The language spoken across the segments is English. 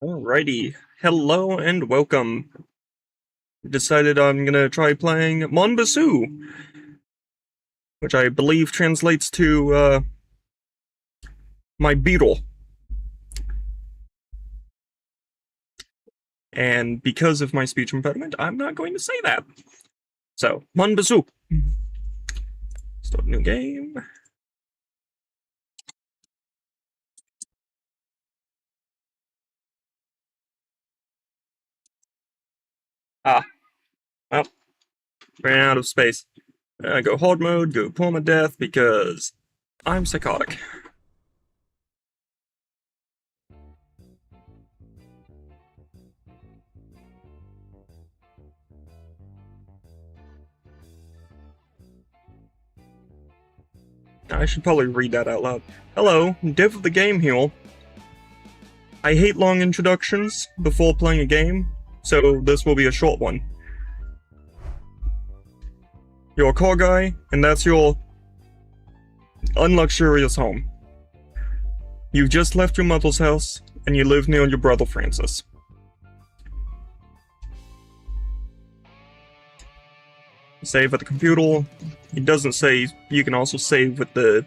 Alrighty, hello and welcome. Decided I'm gonna try playing Mon Bazou, which I believe translates to, my beetle. And because of my speech impediment, I'm not going to say that. So, Mon Bazou. Start a new game. Ah, well, ran out of space. Go hard mode, go permadeath, because I'm psychotic. I should probably read that out loud. Hello, Dev of the Game here. I hate long introductions before playing a game, so this will be a short one. You're a car guy, and that's your unluxurious home. You've just left your mother's house, and you live near your brother Francis. Save at the computer. It doesn't say you can also save with the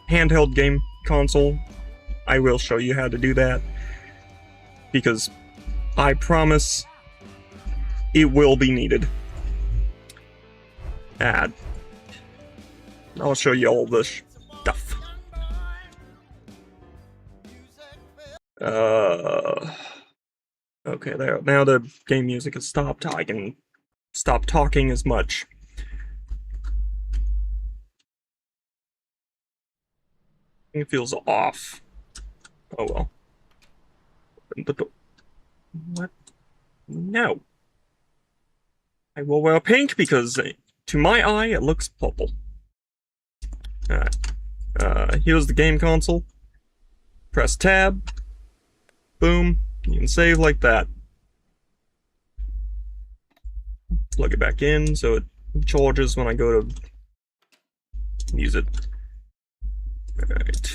handheld game console. I will show you how to do that, because I promise it will be needed. And I'll show you all this stuff. Okay, there. Now the game music has stopped. I can stop talking as much. It feels off. Oh well. Open the door. What? No. I will wear pink because, to my eye, it looks purple. Alright. Here's the game console. Press tab. Boom. You can save like that. Plug it back in so it charges when I go to use it. Alright.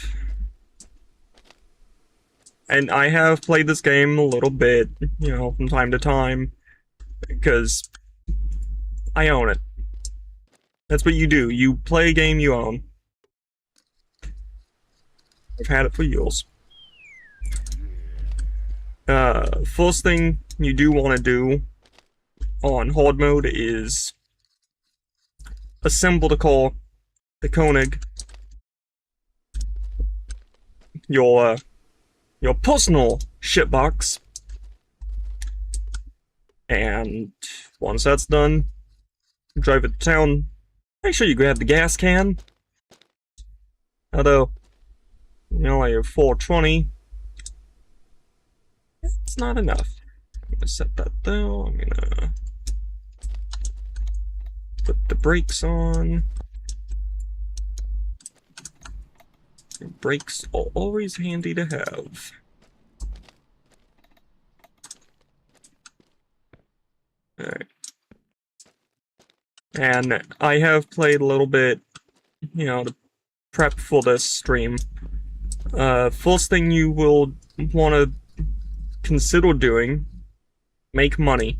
And I have played this game a little bit, from time to time, because I own it. That's what you do. You play a game you own. I've had it for years. First thing you do want to do on hard mode is assemble the car, the Koenig, your personal shitbox, and once that's done, drive it to town. Make sure you grab the gas can. Although, I have 420. It's not enough. I'm gonna set that though. I'm gonna put the brakes on. Brakes are always handy to have. Alright. And I have played a little bit, to prep for this stream. First thing you will want to consider doing, make money.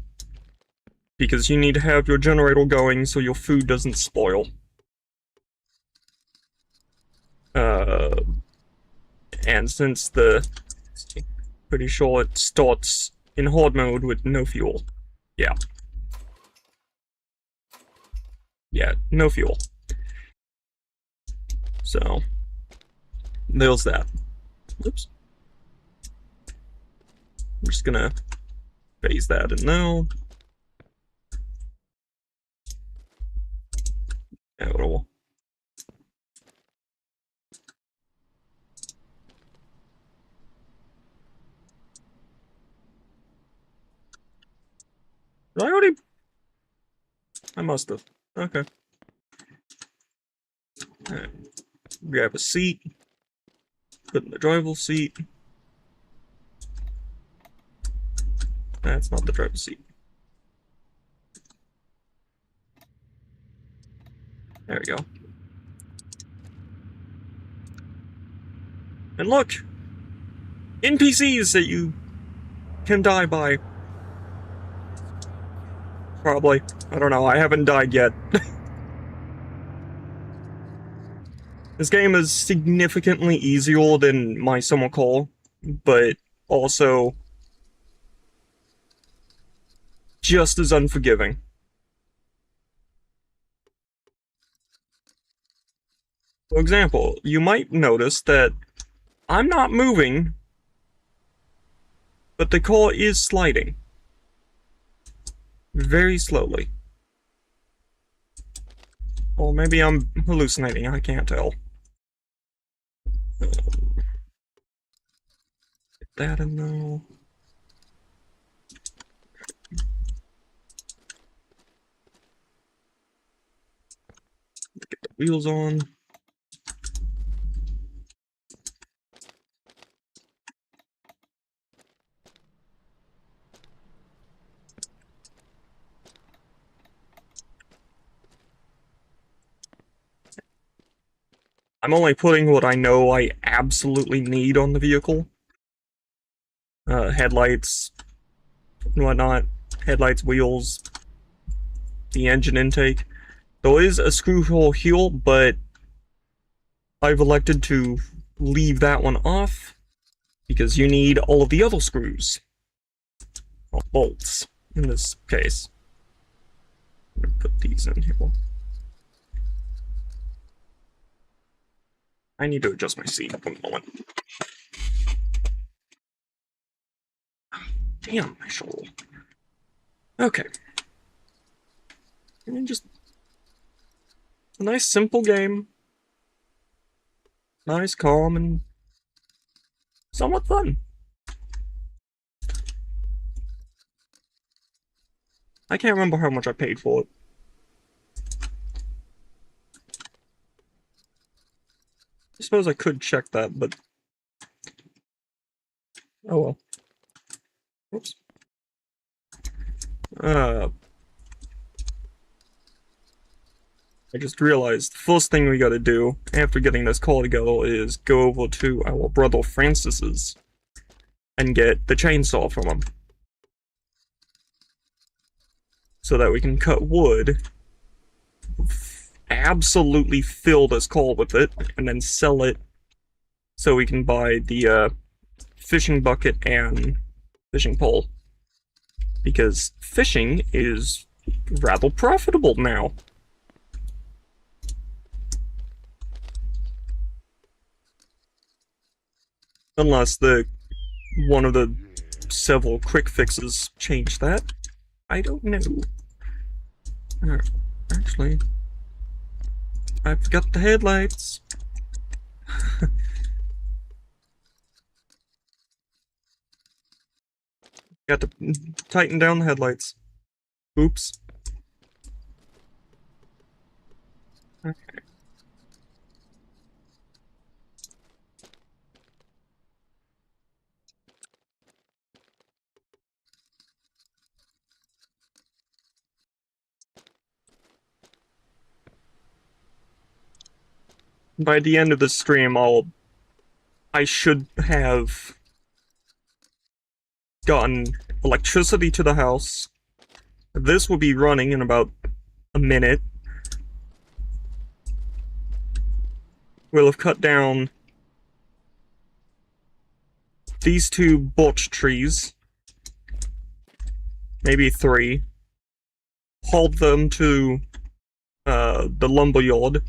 Because you need to have your generator going so your food doesn't spoil. And since pretty sure it starts in hard mode with no fuel. Yeah. Yeah, no fuel. So, there's that. Oops. I'm just gonna phase that in now. Oh. Did I already? I must have. Okay. Alright. Grab a seat. Put in the driver's seat. That's not the driver's seat. There we go. And look! NPCs that you can die by. Probably. I don't know. I haven't died yet. This game is significantly easier than my summer call, but also just as unforgiving. For example, you might notice that I'm not moving, but the car is sliding. Very slowly. Or maybe I'm hallucinating, I can't tell. Get that in there. Get the wheels on. I'm only putting what I know I absolutely need on the vehicle. Headlights and whatnot. Headlights, wheels, the engine intake. There is a screw hole here, but I've elected to leave that one off because you need all of the other screws. Well, bolts, in this case. I'm gonna put these in here. I need to adjust my seat for a moment. Damn, my shoulder. Okay. And just a nice simple game. Nice, calm, and somewhat fun. I can't remember how much I paid for it. I suppose I could check that, but oh well. Oops. I just realized the first thing we gotta do after getting this call together is go over to our brother Francis's and get the chainsaw from him. So that we can cut wood, absolutely fill this call with it, and then sell it so we can buy the fishing bucket and fishing pole. Because fishing is rather profitable now. Unless one of the several quick fixes changed that. I don't know. Actually, I forgot the headlights. Got to tighten down the headlights. Oops. Okay. By the end of the stream, I should have gotten electricity to the house. This will be running in about a minute. We'll have cut down these two birch trees. Maybe 3. Hauled them to the lumber yard.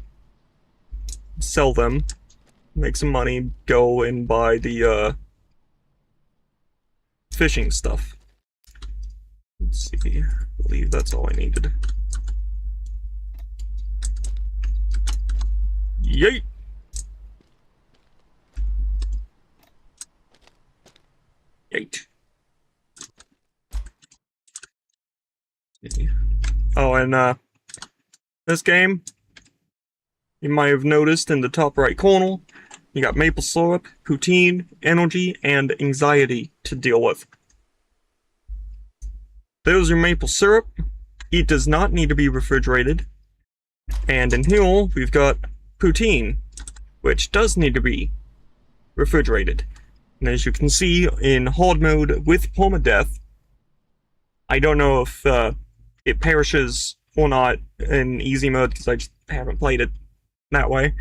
Sell them. Make some money. Go and buy the fishing stuff. Let's see. I believe that's all I needed. Yeet! Yeet. Oh, and this game, you might have noticed in the top right corner, you got maple syrup, poutine, energy, and anxiety to deal with. There's your maple syrup. It does not need to be refrigerated. And in here, we've got poutine, which does need to be refrigerated. And as you can see, in hard mode with permadeath, I don't know if it perishes or not in easy mode because I just haven't played it that way.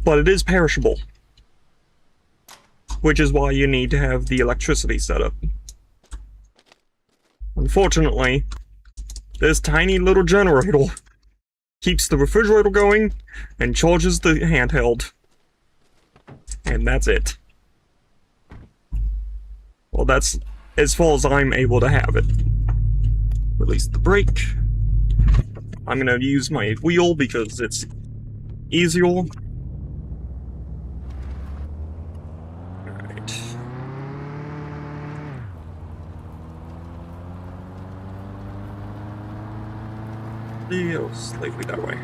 But it is perishable, which is why you need to have the electricity set up. Unfortunately, this tiny little generator keeps the refrigerator going and charges the handheld. And that's it. Well, that's as far as I'm able to have it. Release the brake. I'm gonna use my wheel because it's easier. Alright. Yeah, slightly that way.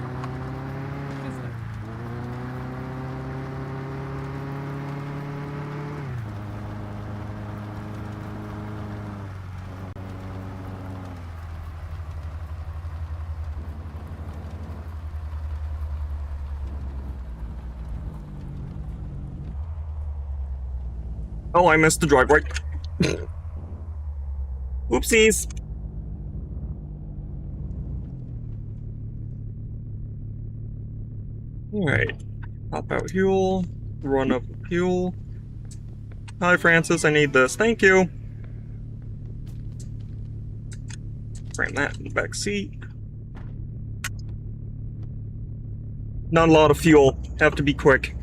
Oh, I missed the driveway. Oopsies. Alright. Pop out fuel. Run up fuel. Hi, Francis, I need this. Thank you. Bring that in the back seat. Not a lot of fuel. Have to be quick.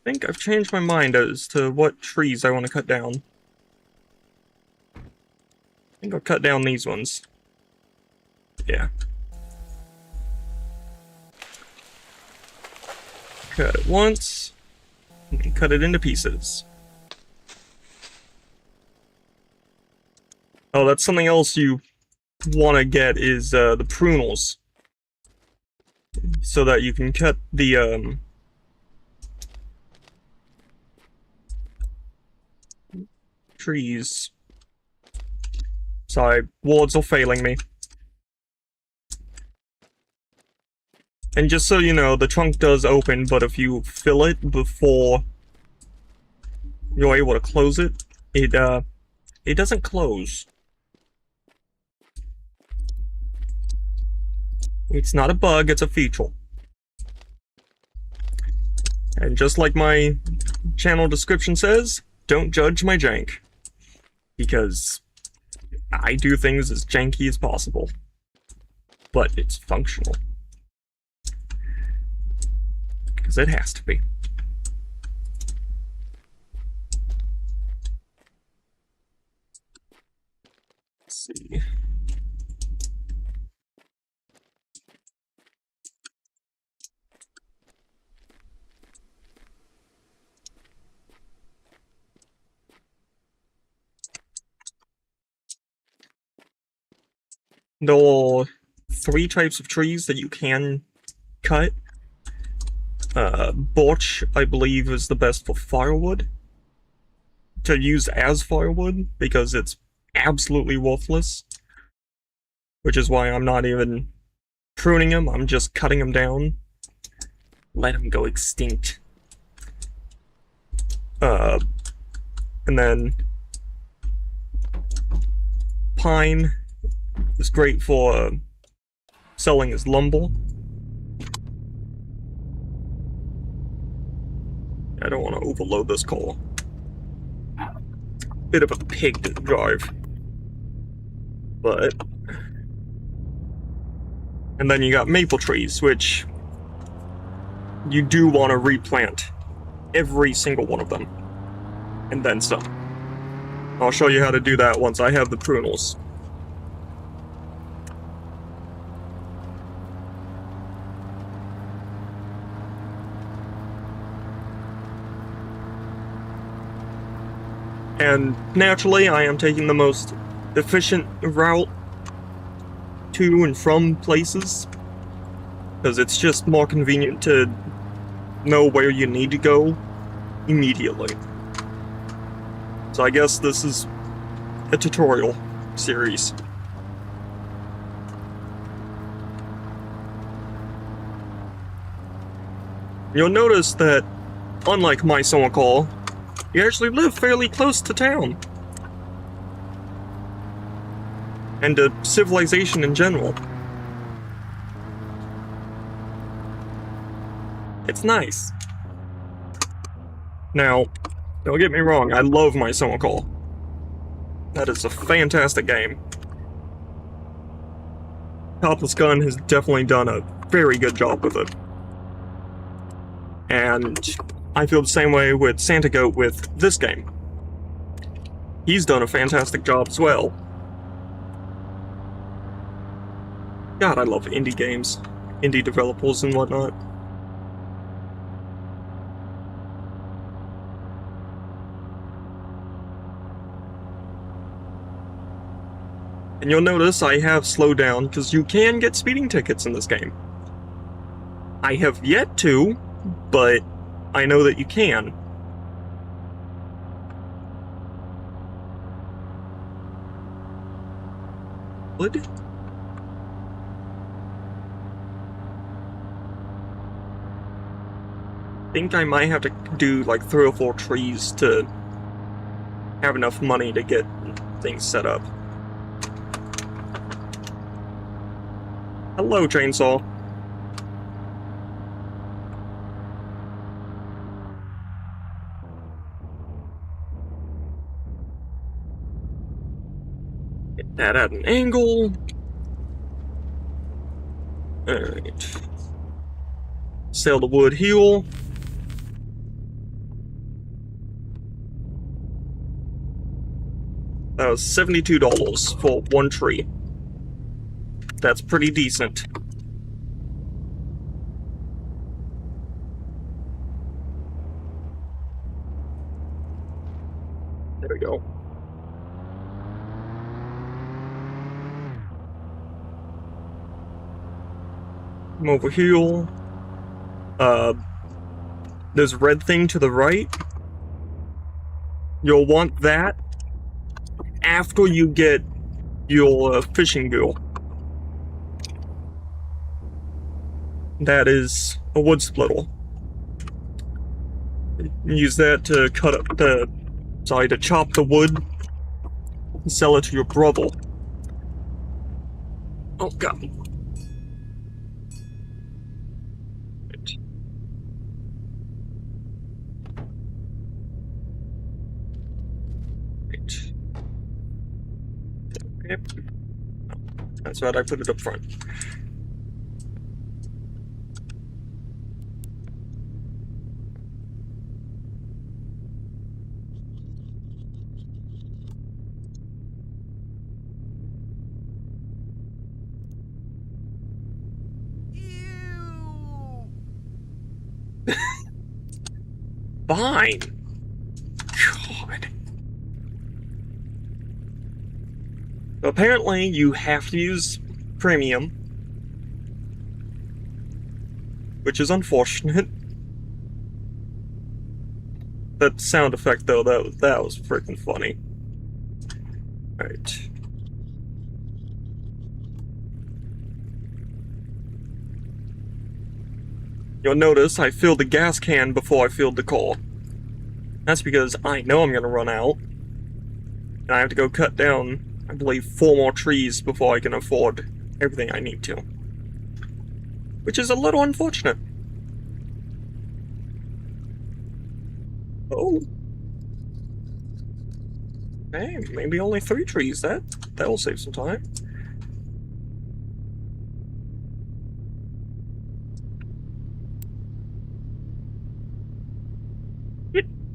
I think I've changed my mind as to what trees I want to cut down. I think I'll cut down these ones. Yeah. Cut it once, and cut it into pieces. Oh, that's something else you want to get is the prunals. So that you can cut the trees. Sorry, words are failing me. And just so you know, the trunk does open, but if you fill it before you're able to close it, it doesn't close. It's not a bug, it's a feature. And just like my channel description says, don't judge my jank. Because I do things as janky as possible. But it's functional. Because it has to be. Let's see. There are 3 types of trees that you can cut. Birch, I believe, is the best for firewood. To use as firewood, because it's absolutely worthless. Which is why I'm not even pruning them, I'm just cutting them down. Let them go extinct. And then pine is great for selling as lumber. I don't want to overload this car. Bit of a pig to drive. But And then you got maple trees, which you do want to replant every single one of them. And then some. I'll show you how to do that once I have the prunals. And naturally, I am taking the most efficient route to and from places, because it's just more convenient to know where you need to go immediately. So I guess this is a tutorial series. You'll notice that, unlike my summer call, you actually live fairly close to town. And to civilization in general. It's nice. Now, don't get me wrong, I love my summer call. That is a fantastic game. Topless Gun has definitely done a very good job with it. And I feel the same way with Santa Goat with this game. He's done a fantastic job as well. God, I love indie games, indie developers and whatnot. And you'll notice I have slowed down because you can get speeding tickets in this game. I have yet to, but I know that you can. Wood? I think I might have to do like 3 or 4 trees to have enough money to get things set up. Hello, chainsaw. Get that at an angle. Alright. Sell the wood heel. That was $72 for 1 tree. That's pretty decent. There we go. Come over here. There's a red thing to the right. You'll want that after you get your fishing gill. That is a wood splitter. Use that to cut up the, to chop the wood and sell it to your brother. Oh god. Right. Okay. That's right, I put it up front. Fine. God. Apparently, you have to use premium, which is unfortunate. That sound effect, though, that was freaking funny. Alright. You'll notice I filled the gas can before I filled the car. That's because I know I'm gonna run out. And I have to go cut down, I believe, 4 more trees before I can afford everything I need to. Which is a little unfortunate. Oh. Hey, maybe only 3 trees. That'll save some time.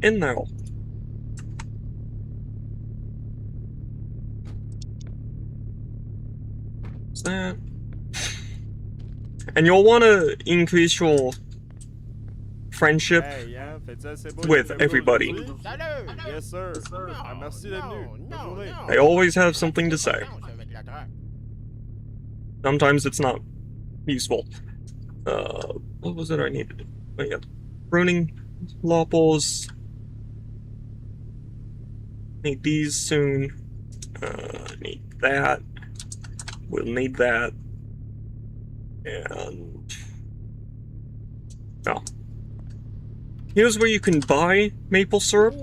in there. What's that? And you'll want to increase your friendship with everybody. Yes, sir. Ah, merci d'être venu. Bonne journée. They always have something to say. Sometimes it's not useful. What was it I needed? Oh, yeah. Pruning lopples. Need these soon. Need that. We'll need that. And... oh. Here's where you can buy maple syrup.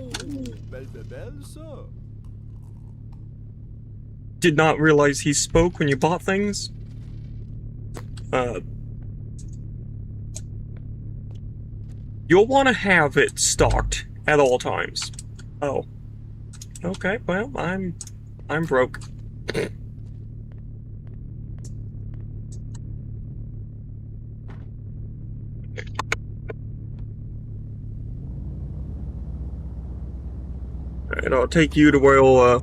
Belle, ça. Did not realize he spoke when you bought things. You'll want to have it stocked at all times. Oh. Okay, well, I'm broke. Alright, I'll take you to where we'll,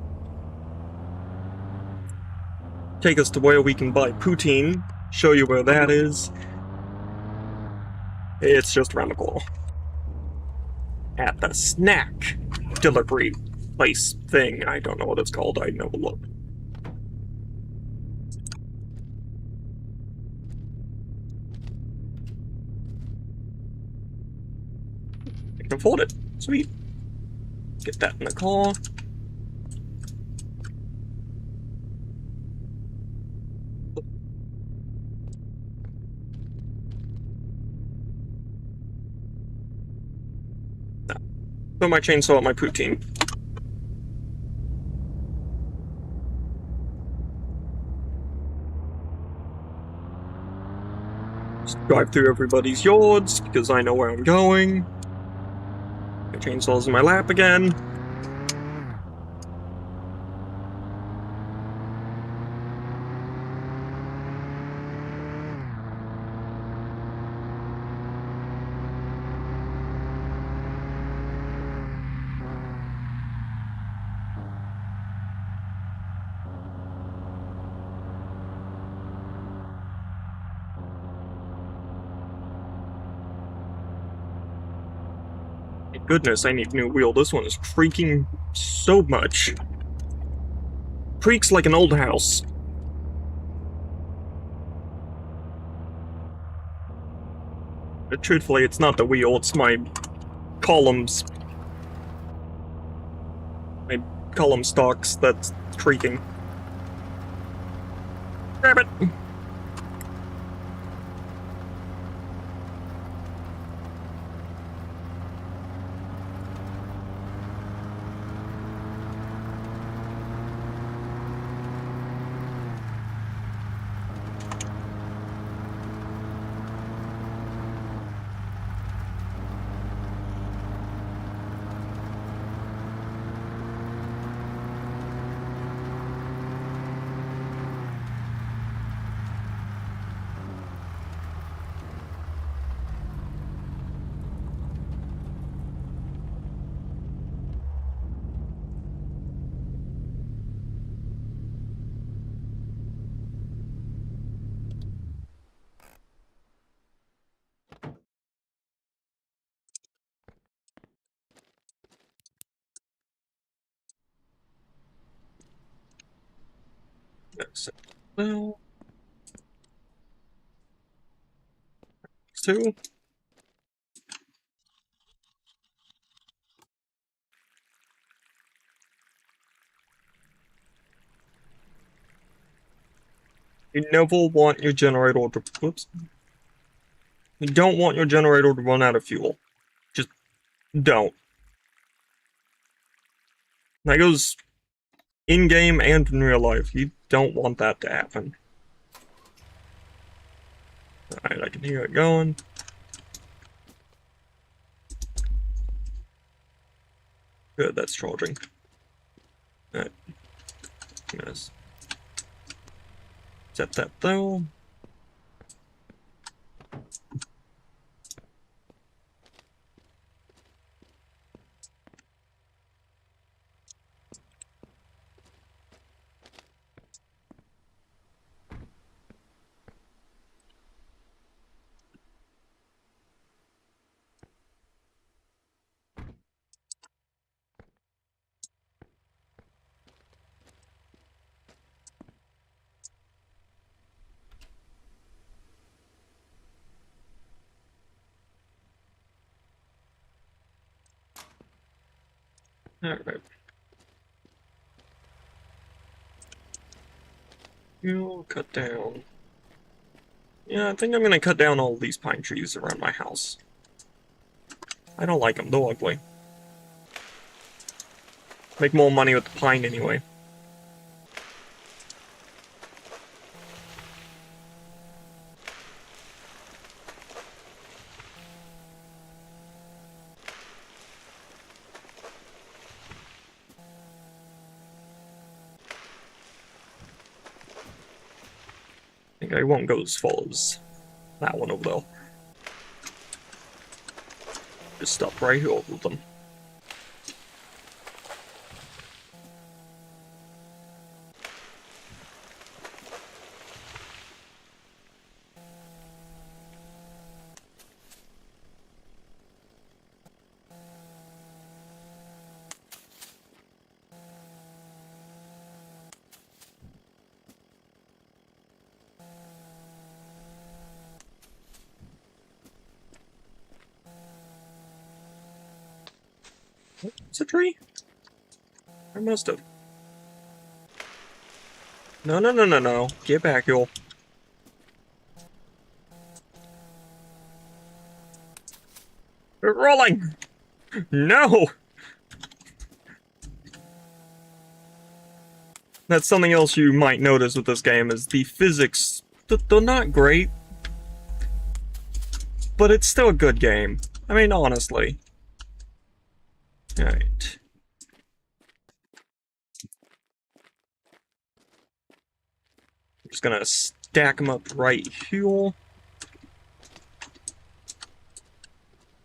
take us to where we can buy poutine, show you where that is. It's just around the corner. At the snack delivery place thing. I don't know what it's called, I never looked. I can afford it. Sweet. Get that in the car. Put my chainsaw at my poutine. Just drive through everybody's yards, because I know where I'm going. My chainsaw's in my lap again. Goodness, I need a new wheel. This one is creaking so much. Creaks like an old house. But truthfully, it's not the wheel, it's my columns. My column stalks that's creaking. Grab it! Well, two. You never want your generator to... whoops. You don't want your generator to run out of fuel. Just don't. That goes in-game and in real life. You don't want that to happen. Alright, I can hear it going. Good, that's charging. Alright. Yes. Set that though. Alright. You'll cut down. Yeah, I think I'm gonna cut down all these pine trees around my house. I don't like them, they're ugly. Make more money with the pine anyway. I think I won't go as far as that one over there. Just stop right here with them. It's a tree? I must have. No, no, no, no, no. Get back, y'all. We're rolling! No! That's something else you might notice with this game, is the physics. They're not great. But it's still a good game. I mean, honestly. Alright. I'm just gonna stack them up right here.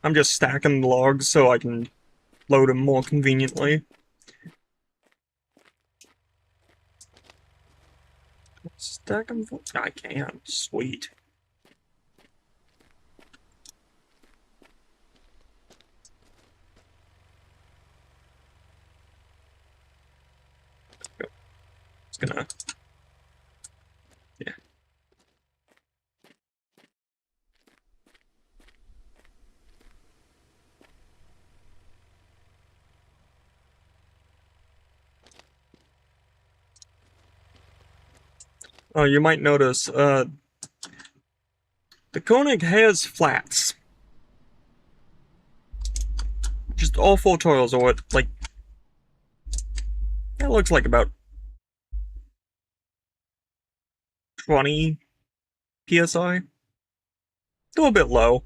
I'm just stacking the logs so I can load them more conveniently. Stack them. I can. Sweet. Just gonna. Yeah. Oh, you might notice, the Koenig has flats. Just all four tiles are what, like, that looks like about 20 PSI. A little bit low.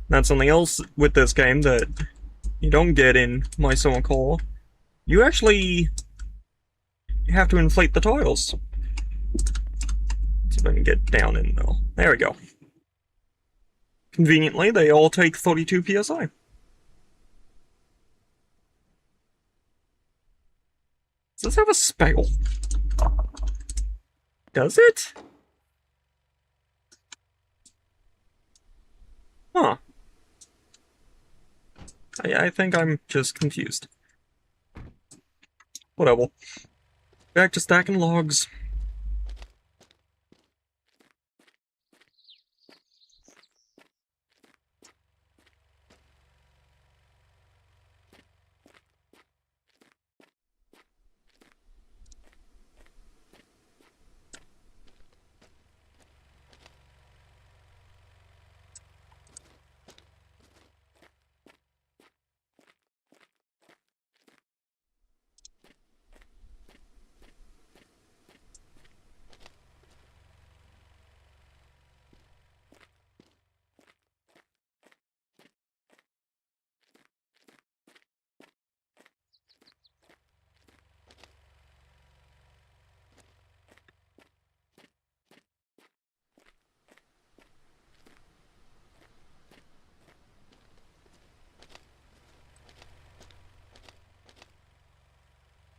That's something else with this game that you don't get in My Summer Core. You actually have to inflate the tiles. See if I can get down in there. There we go. Conveniently, they all take 32 PSI. Does this have a spell? Does it? Huh. I think I'm just confused. Whatever. Back to stacking logs.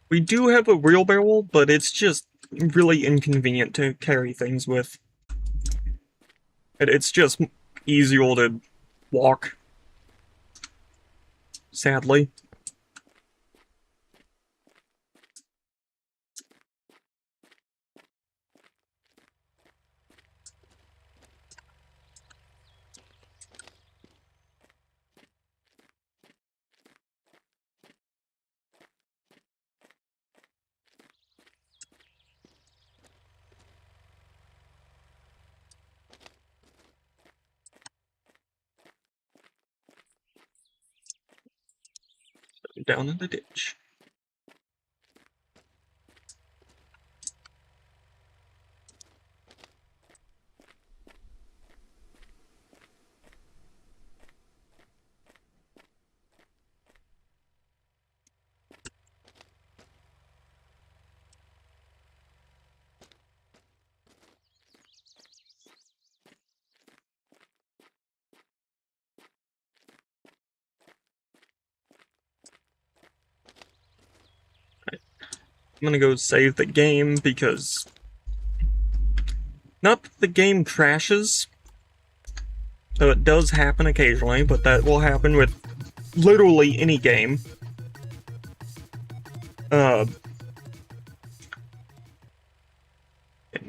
We do have a wheelbarrow, but it's just really inconvenient to carry things with. It's just easier to walk. Sadly. down in the ditch. I'm gonna go save the game because not that the game crashes, though it does happen occasionally, but that will happen with literally any game. Game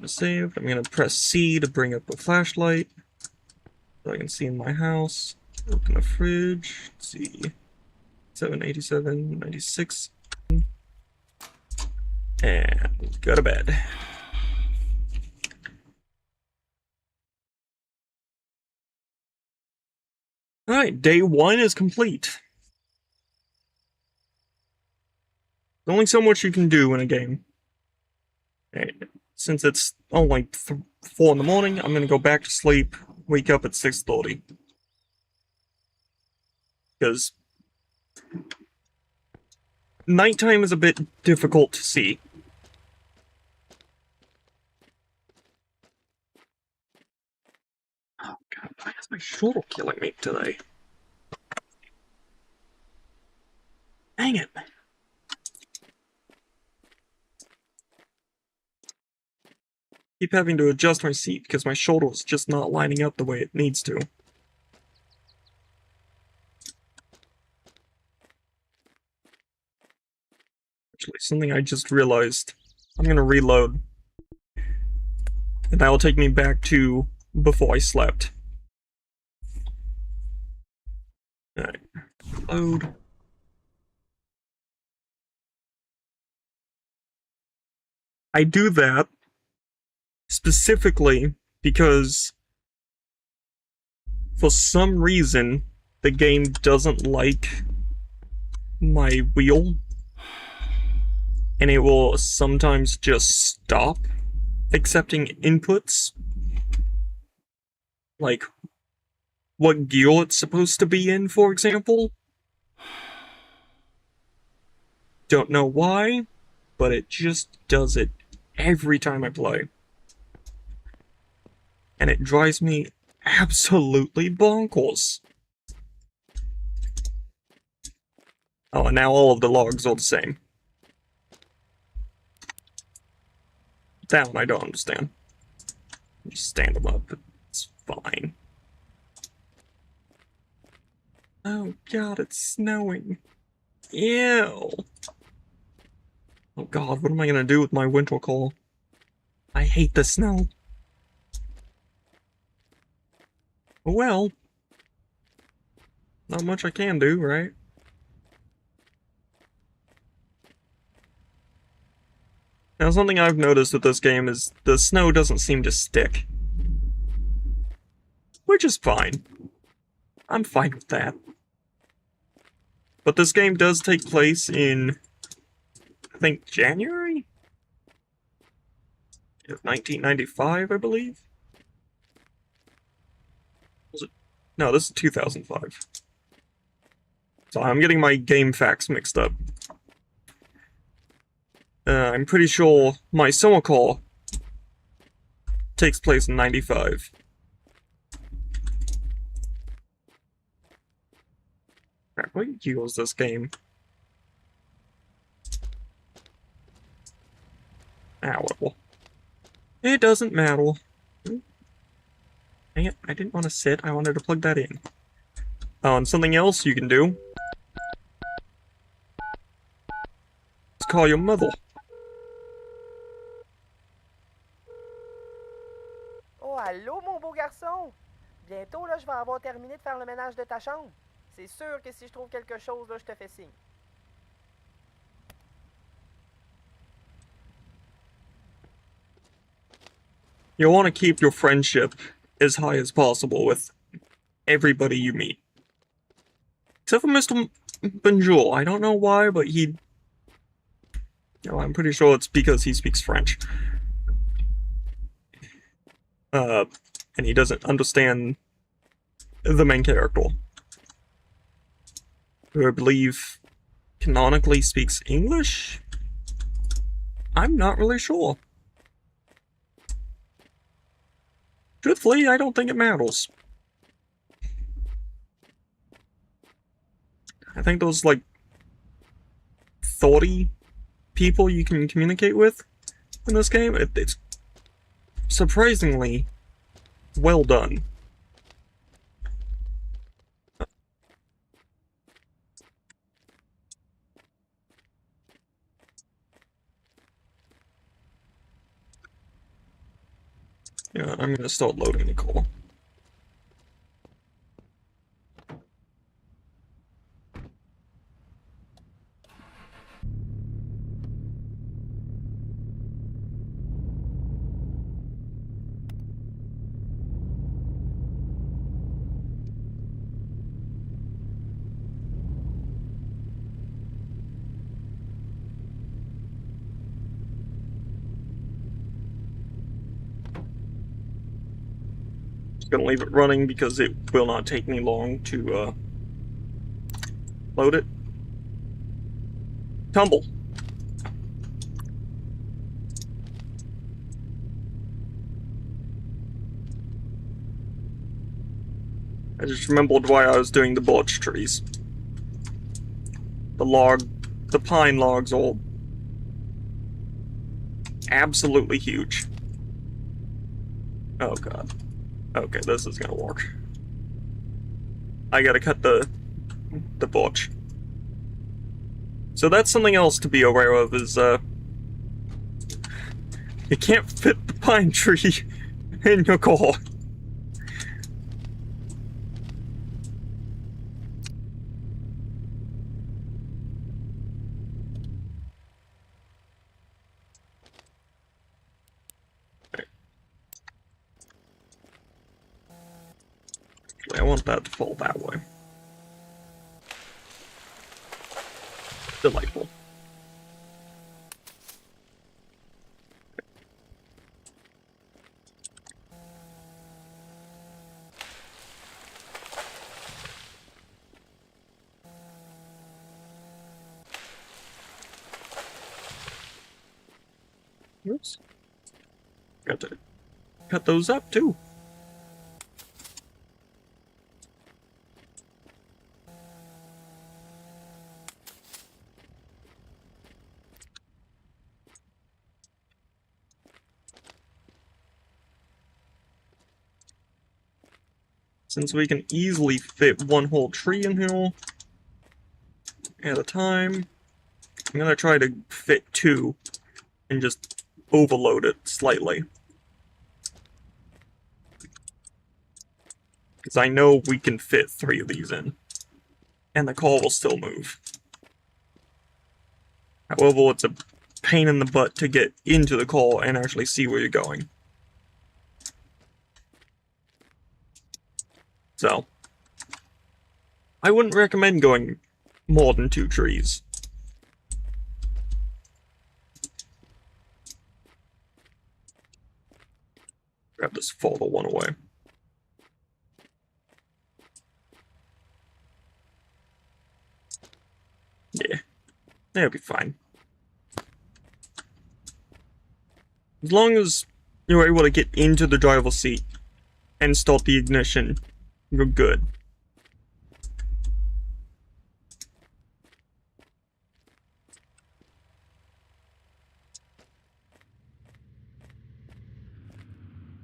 saved. I'm gonna press C to bring up the flashlight so I can see in my house. Open the fridge. Let's see. 787, 96. And go to bed. Alright, day 1 is complete. There's only so much you can do in a game. And since it's only 4 in the morning, I'm gonna go back to sleep, wake up at 6:30. Because nighttime is a bit difficult to see. Oh god, why is my shoulder killing me today? Dang it. Keep having to adjust my seat because my shoulder is just not lining up the way it needs to. Actually, something I just realized. I'm gonna reload. And that will take me back to before I slept. Alright. Load. I do that specifically because for some reason the game doesn't like my wheel, and it will sometimes just stop accepting inputs, like what gear it's supposed to be in, for example. Don't know why, but it just does it every time I play. And it drives me absolutely bonkers. Oh, and now all of the logs are the same. That one I don't understand. Just stand them up. It's fine. Oh god, it's snowing. Ew. Oh god, what am I gonna do with my winter coal? I hate the snow. Well, not much I can do, right? Now, something I've noticed with this game is the snow doesn't seem to stick. Which is fine. I'm fine with that. But this game does take place in, I think, January? Of 1995, I believe? Was it? No, this is 2005. So I'm getting my game facts mixed up. I'm pretty sure my summer call takes place in 95. Crap, what year was this game? Well, it doesn't matter. Dang it, I didn't want to sit, I wanted to plug that in. Oh, and something else you can do. Let's call your mother. Oh, allô, mon beau garçon! Bientôt, là, je vais avoir terminé de faire le ménage de ta chambre. C'est sûr que si je trouve quelque chose, là, je te fais signe. You'll want to keep your friendship as high as possible with everybody you meet. Except for bonjour. I don't know why, but he... I'm pretty sure it's because he speaks French. And he doesn't understand the main character, who I believe canonically speaks English? I'm not really sure. Truthfully, I don't think it matters. I think there's like 30 people you can communicate with in this game. It's surprisingly well done. Yeah, I'm gonna start loading the call. Just gonna leave it running because it will not take me long to load it. Tumble. I just remembered why I was doing the birch trees. The pine logs are absolutely huge. Oh god. Okay, this is gonna work. I gotta cut the birch. So that's something else to be aware of is, you can't fit the pine tree in your car. I want that to fall that way. Delightful. Oops. Got to cut those up too. Since we can easily fit one whole tree in here at a time, I'm gonna try to fit two and just overload it slightly. Because I know we can fit 3 of these in, and the car will still move. However, it's a pain in the butt to get into the car and actually see where you're going. So, I wouldn't recommend going more than 2 trees. Grab this farther one away. Yeah, that'll be fine. As long as you're able to get into the driver's seat and start the ignition, you're good.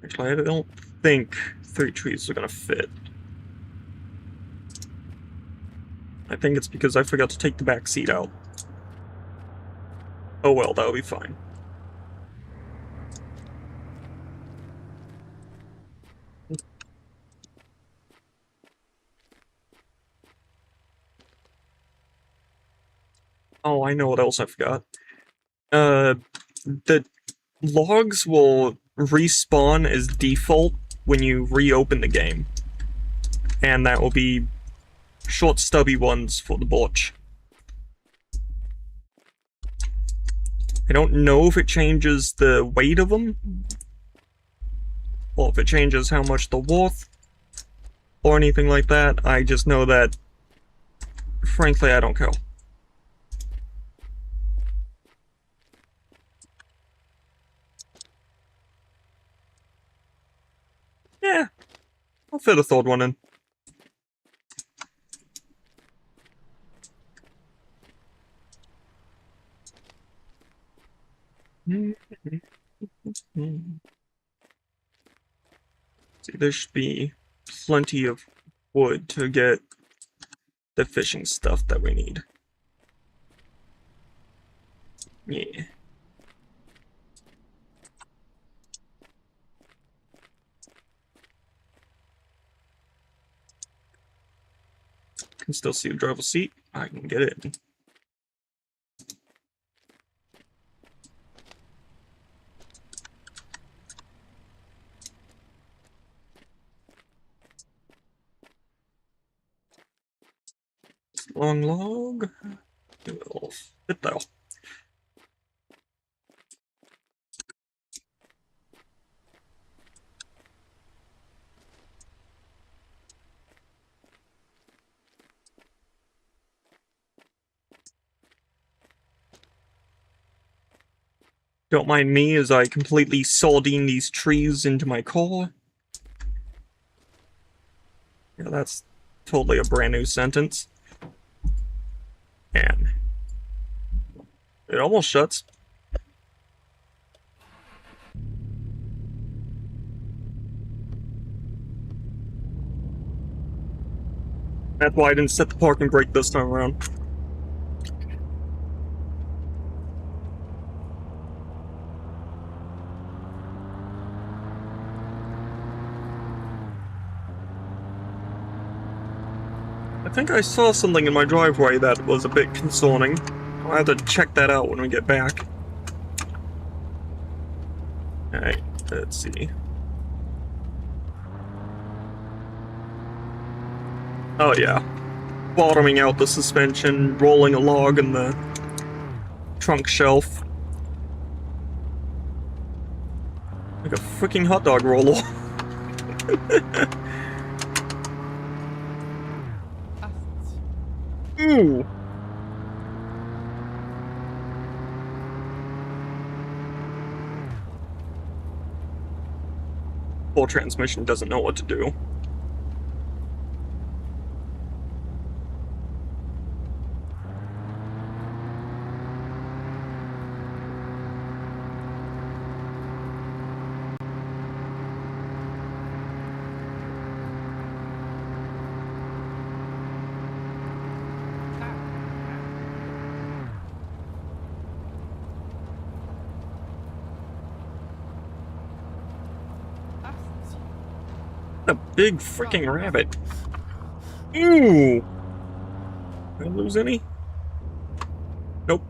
Actually, I don't think 3 trees are gonna fit. I think it's because I forgot to take the back seat out. Oh well, that'll be fine. Oh, I know what else I forgot. The logs will respawn as default when you reopen the game. And that will be short stubby ones for the botch. I don't know if it changes the weight of them, or if it changes how much they're worth, or anything like that. I just know that, frankly, I don't care. Yeah, I'll fit a third one in. See, there should be plenty of wood to get the fishing stuff that we need. Yeah. Can still see the driver's seat. I can get it. Long log. It will fit there. Don't mind me as I completely sardine these trees into my car. Yeah, that's totally a brand new sentence. And it almost shuts. That's why I didn't set the parking brake this time around. I think I saw something in my driveway that was a bit concerning. I'll have to check that out when we get back. Alright, let's see. Oh yeah. Bottoming out the suspension, rolling a log in the trunk shelf. Like a freaking hot dog roller. Ooh! Full transmission doesn't know what to do. A big freaking rabbit. Ooh! Did I lose any? Nope.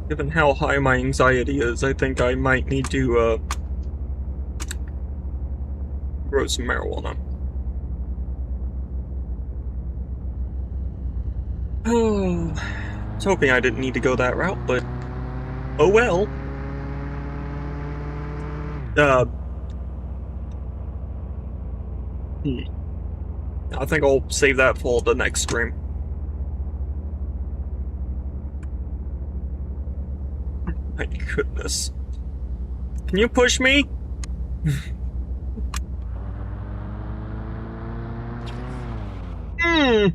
Given how high my anxiety is, I think I might need to, grow some marijuana. Oh, I was hoping I didn't need to go that route, but oh well. I think I'll save that for the next stream. My goodness. Can you push me? Hmm.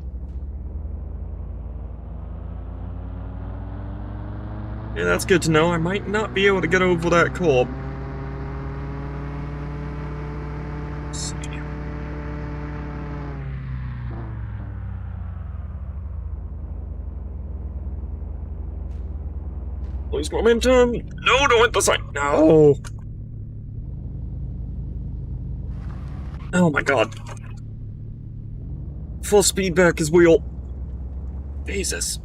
Yeah, that's good to know. I might not be able to get over that curb. Let's see. Lose momentum. No, don't hit the side. No. Oh my god. Full speed back his wheel. Jesus.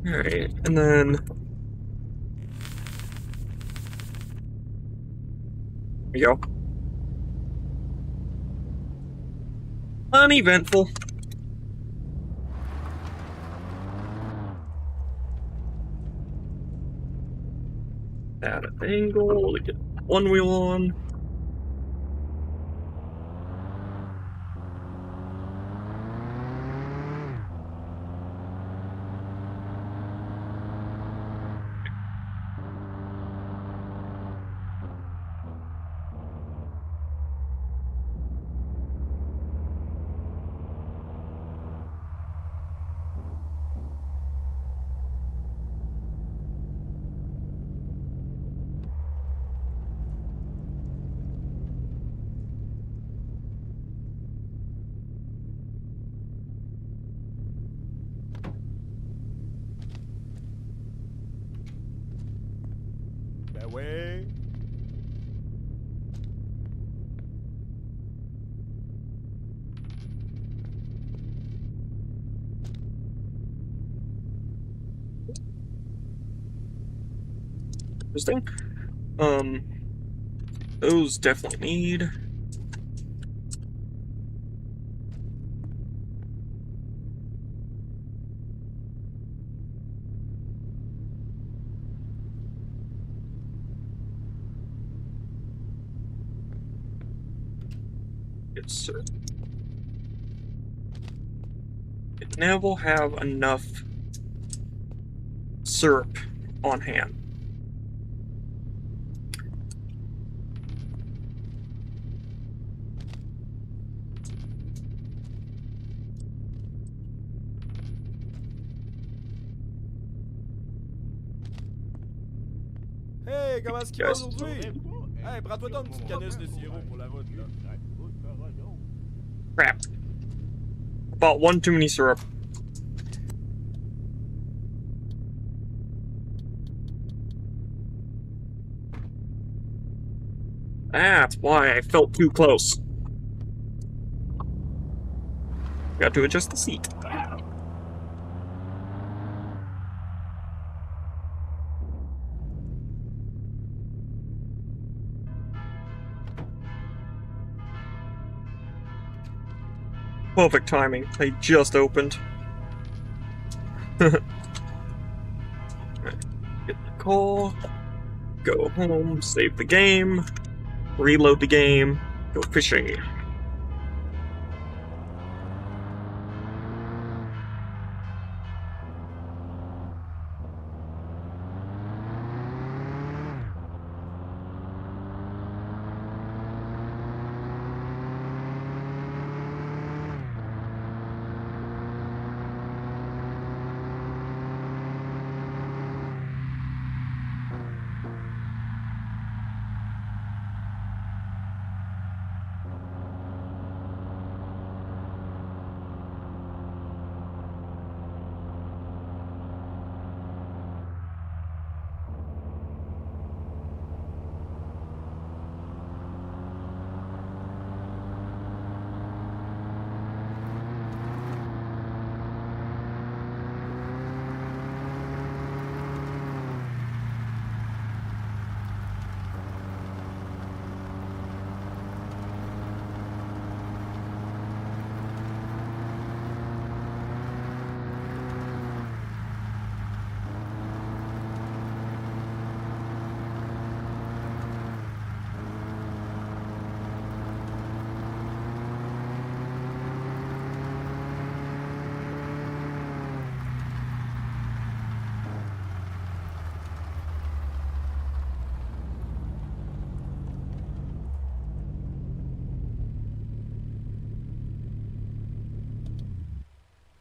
Alright, and then... There we go. Uneventful. At an angle, to get one wheel on. Ben ouais. Interesting. Those definitely need. Yes, sir. It never have enough syrup on hand. Hey, comment est-ce qu'il va Yes. aujourd'hui? Hey, prends-toi donc une petite canisse de sirop pour la route, là. Crap. Bought one too many syrup. That's why I felt too close. Got to adjust the seat. Perfect timing. They just opened. Get the call. Go home. Save the game. Reload the game. Go fishing.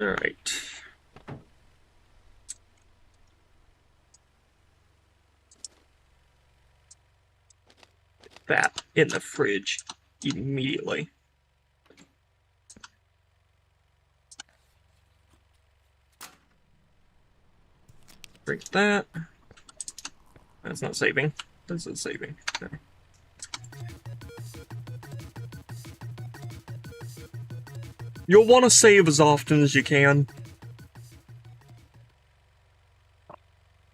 Alright. That in the fridge immediately. Drink that. That's not saving. This is saving. Okay. You'll want to save as often as you can.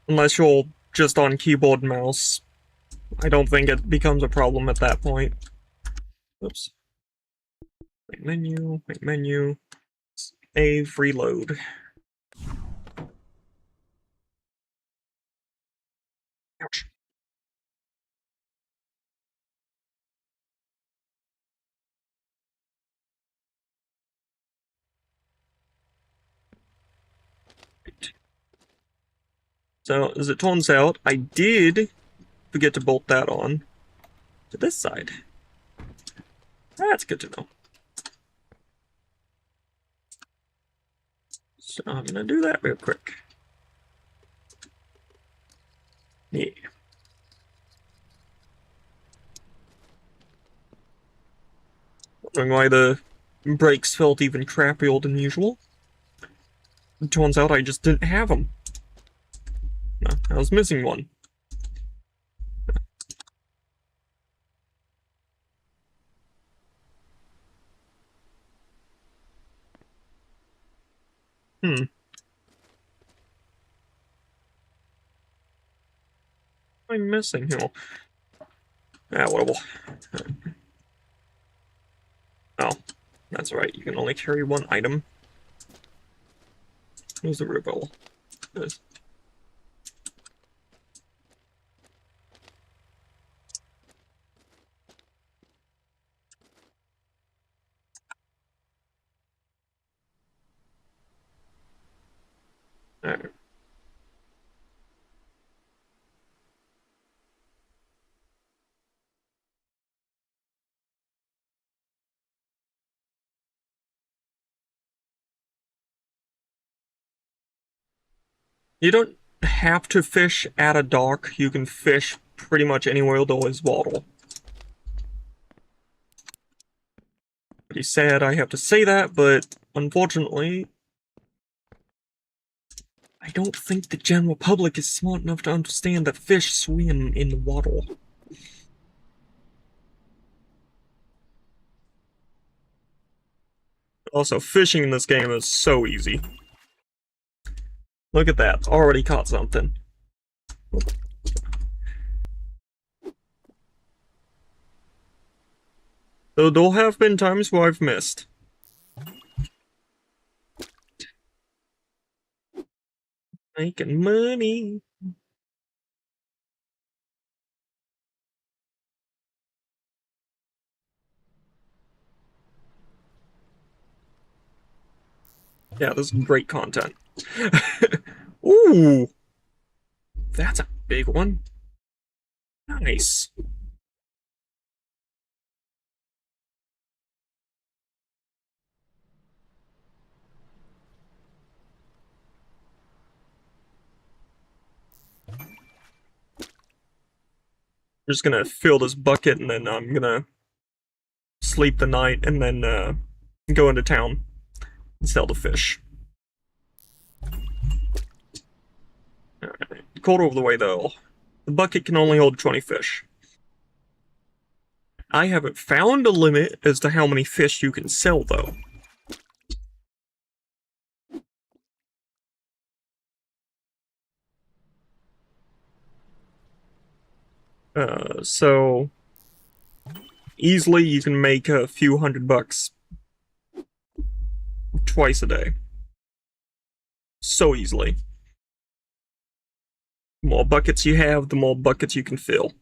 Unless you're just on keyboard and mouse. I don't think it becomes a problem at that point. Oops. Make menu, save, reload. Ouch. Right. So, as it turns out, I did forget to bolt that on to this side. That's good to know. So I'm gonna do that real quick. Yeah. Wondering why the brakes felt even crappier than usual. It turns out I just didn't have them. No, I was missing one. Hmm. What am I missing here? Ah, whatever. Oh, that's right. You can only carry one item. Where's the rebel? This. Alright. You don't have to fish at a dock. You can fish pretty much anywhere there is water. Pretty sad I have to say that, but unfortunately, I don't think the general public is smart enough to understand that fish swim in the water. Also, fishing in this game is so easy. Look at that, already caught something. Though there'll have been times where I've missed. Making money. Yeah, this is great content. Ooh! That's a big one. Nice. I'm just gonna fill this bucket and then I'm gonna sleep the night and then go into town and sell the fish. Alright. Quarter of the way though. The bucket can only hold 20 fish. I haven't found a limit as to how many fish you can sell though. So easily you can make a few $100 twice a day. So easily. The more buckets you have, the more buckets you can fill.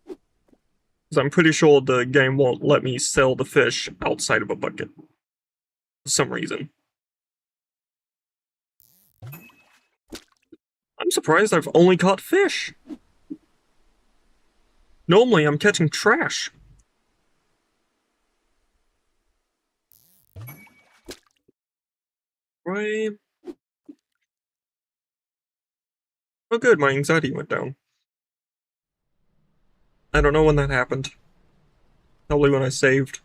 Because I'm pretty sure the game won't let me sell the fish outside of a bucket. For some reason. I'm surprised I've only caught fish. Normally I'm catching trash. Alright. Oh good, my anxiety went down. I don't know when that happened. Probably when I saved.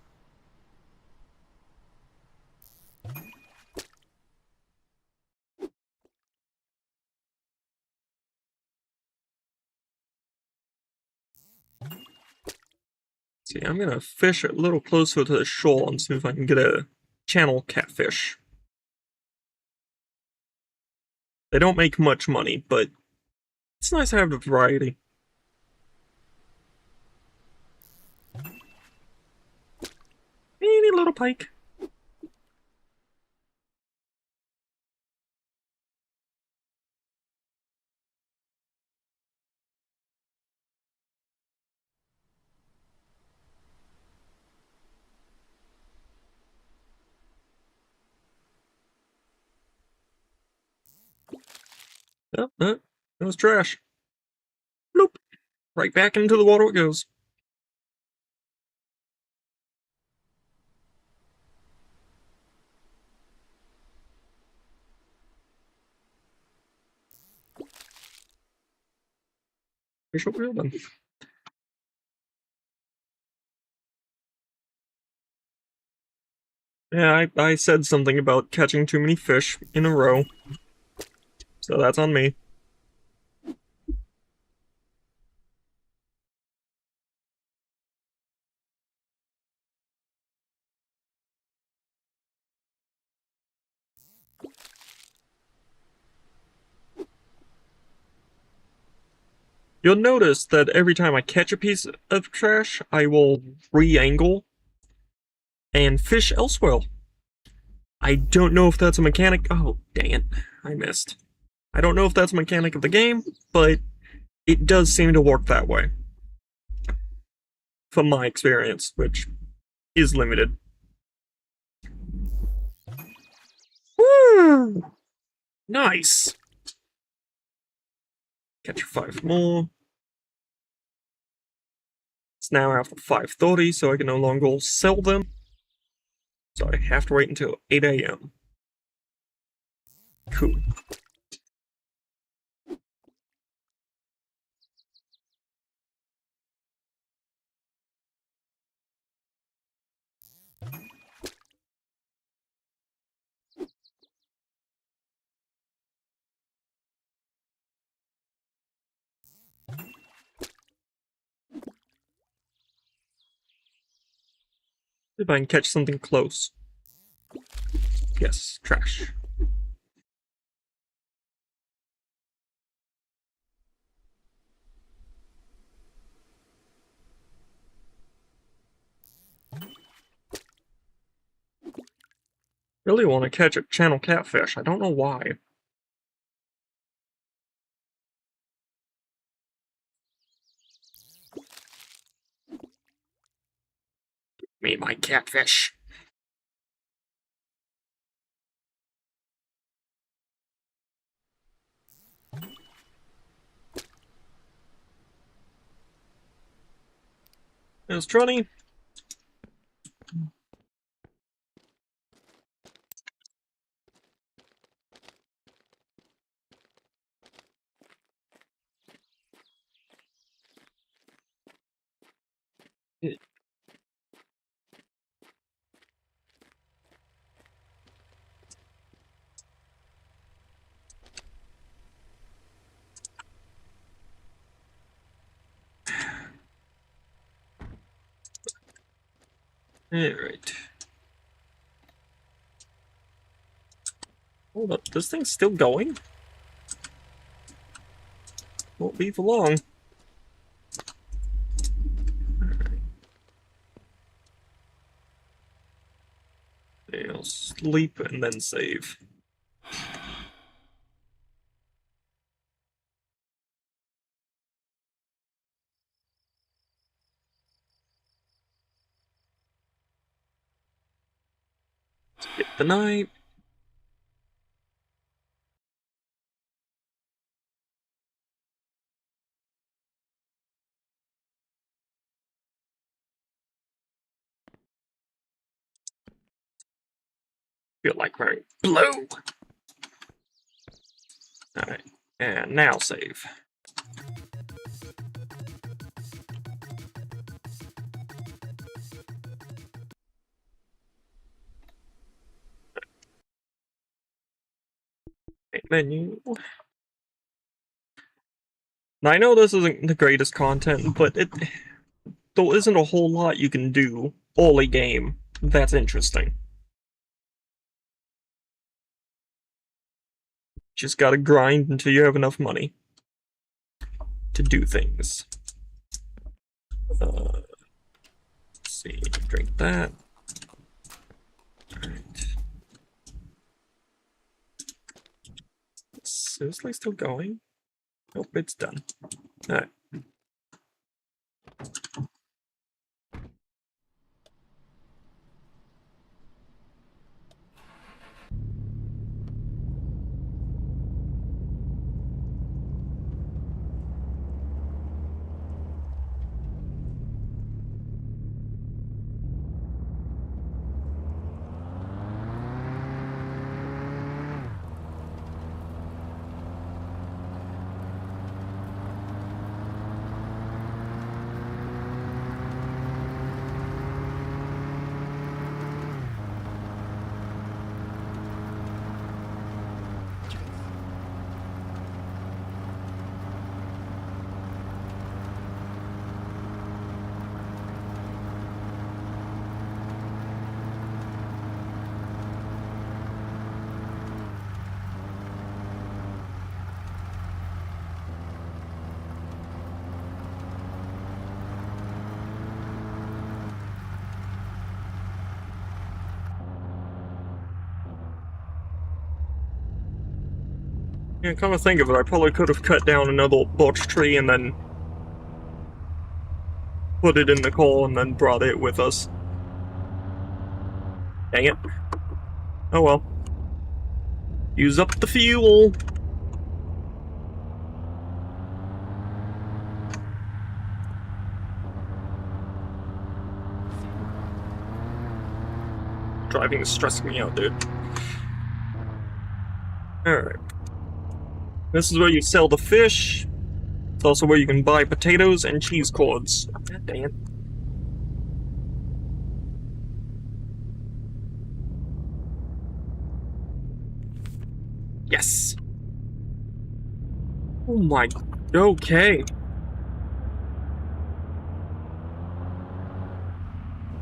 See, I'm gonna fish a little closer to the shoal and see if I can get a channel catfish. They don't make much money, but it's nice to have the variety. Teeny little pike. Oh, it was trash. Bloop. Right back into the water it goes. Fish over here then. Yeah, I said something about catching too many fish in a row. So that's on me. You'll notice that every time I catch a piece of trash, I will re-angle and fish elsewhere. I don't know if that's a mechanic. Oh, dang it. I missed. I don't know if that's a mechanic of the game, but it does seem to work that way. From my experience, which is limited. Woo! Nice! Catch 5 more. It's now after 5:30, so I can no longer sell them. So I have to wait until 8 a.m. Cool. If I can catch something close. Yes, trash. Really want to catch a channel catfish. I don't know why. Give me my catfish. There's Trunny. Alright. Hold up, this thing's still going? Won't be for long. Okay, I'll sleep and then save. Skip the night. Feel like wearing blue. Alright, and now save. Menu. Now, I know this isn't the greatest content, but there isn't a whole lot you can do all a game that's interesting. Just gotta grind until you have enough money to do things. Let's see, drink that. Alright. Seriously still going? Nope, it's done. Alright. Yeah, come to think of it, I probably could have cut down another birch tree and then put it in the car and then brought it with us. Dang it. Oh well. Use up the fuel! Driving is stressing me out, dude. Alright. This is where you sell the fish. It's also where you can buy potatoes and cheese cords. God dang it. Yes! Oh my... Okay.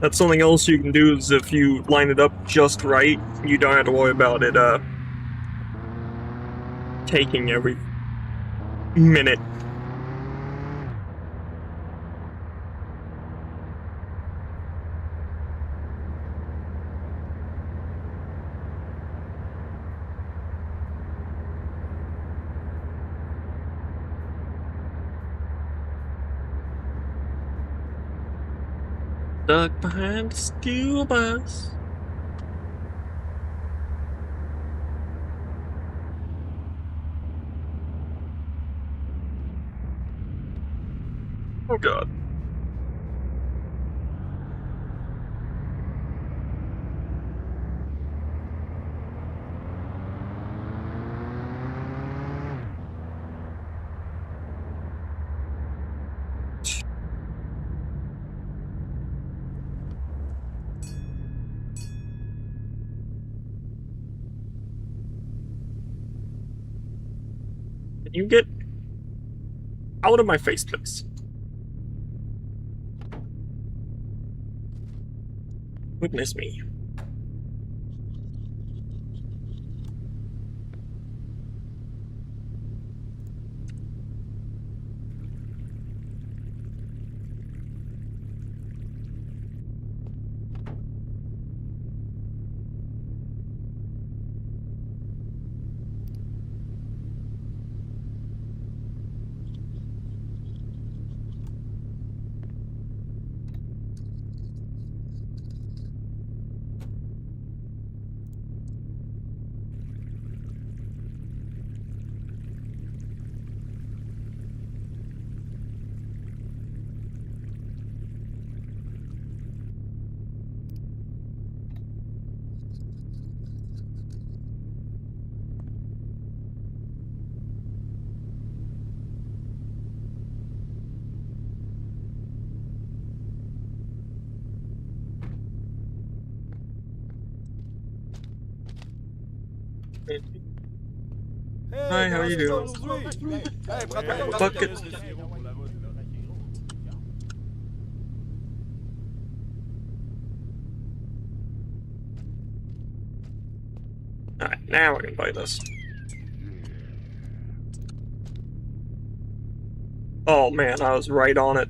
That's something else you can do, is if you line it up just right, you don't have to worry about it, taking every minute. Stuck behind the school bus. Oh god. Can you get out of my face, please? Goodness me. Hey, Hi, how comment you ça va doing? aujourd'hui? Hey, prends ta Bucket. bucket de sirop pour la vote, là. Alright, now I can play this. Oh man, I was right on it.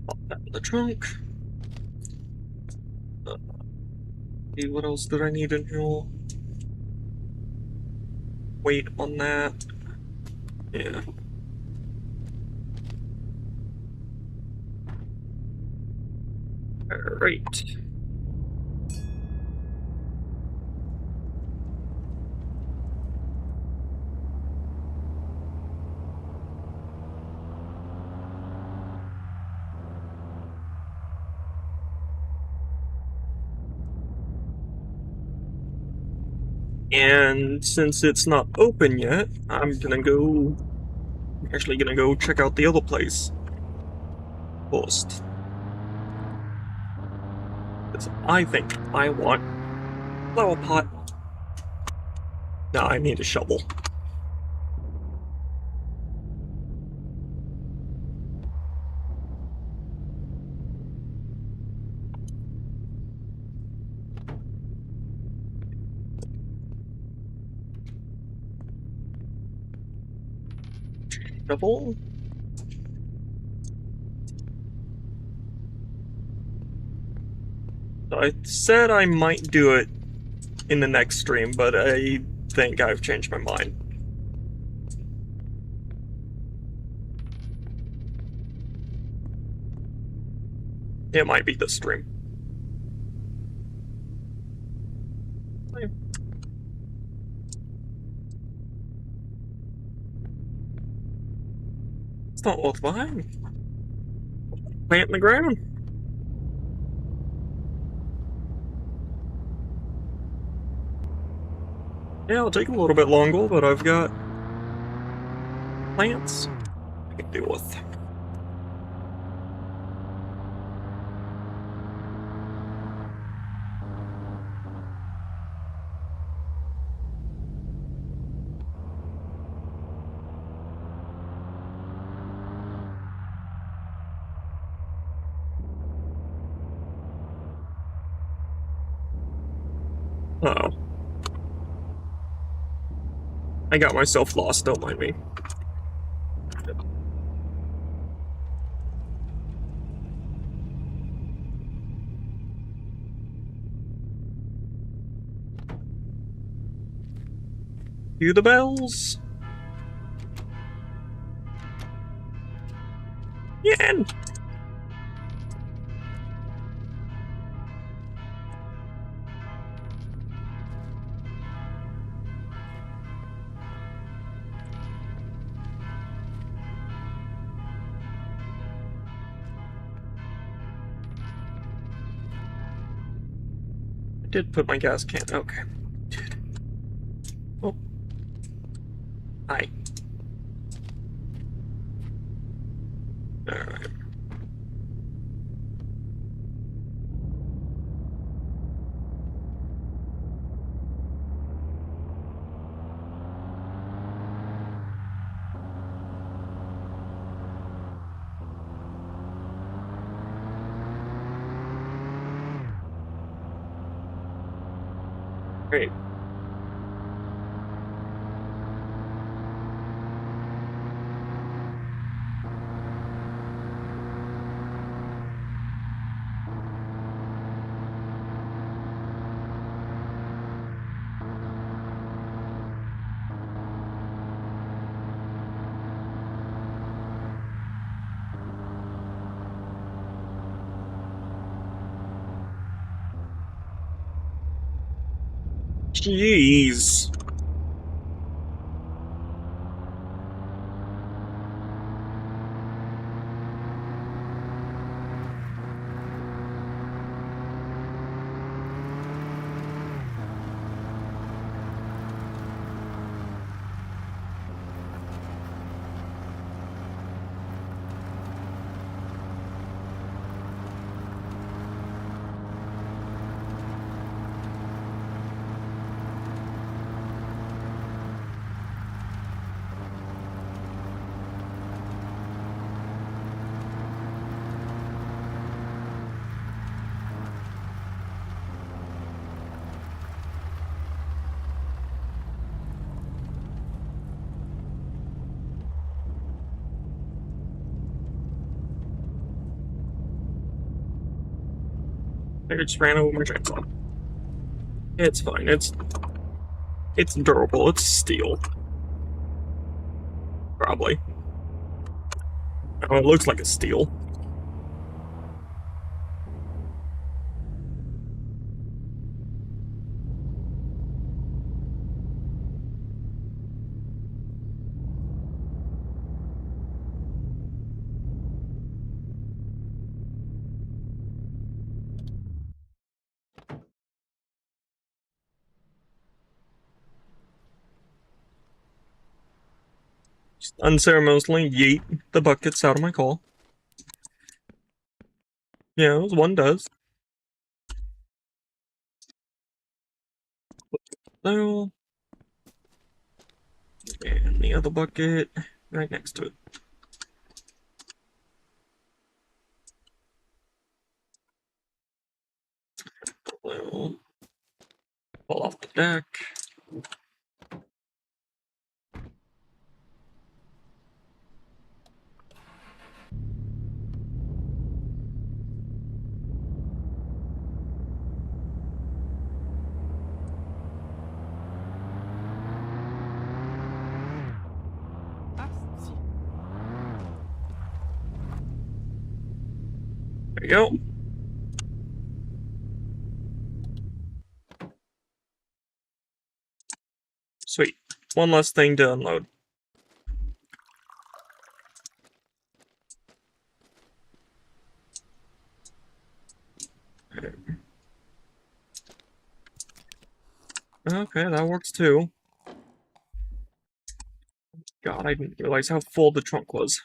Pop that in the trunk. See, what else did I need in here? Wait on that. Yeah. Alright. And since it's not open yet, I'm actually gonna go check out the other place first. Because I think I want flower pot. Now I need a shovel. Shovel? I said I might do it in the next stream, but I think I've changed my mind. It might be this stream. It's not worth buying. Plant in the ground. Yeah, it'll take a little bit longer, but I've got plants I can deal with. Uh-oh. I got myself lost, don't mind me. Cue the bells. Yen! I did put my gas can. Okay. Oh. Hi. Alright. Great. Jeez. I just ran over my chainsaw. It's fine. It's durable. It's steel. Probably. Oh, it looks like it's steel. Just unceremoniously yeet the buckets out of my car. Yeah, as one does. So, and the other bucket right next to it. Well, fall off the deck. Asti. There you go. Sweet. One less thing to unload. Okay, that works too. God, I didn't realize how full the trunk was.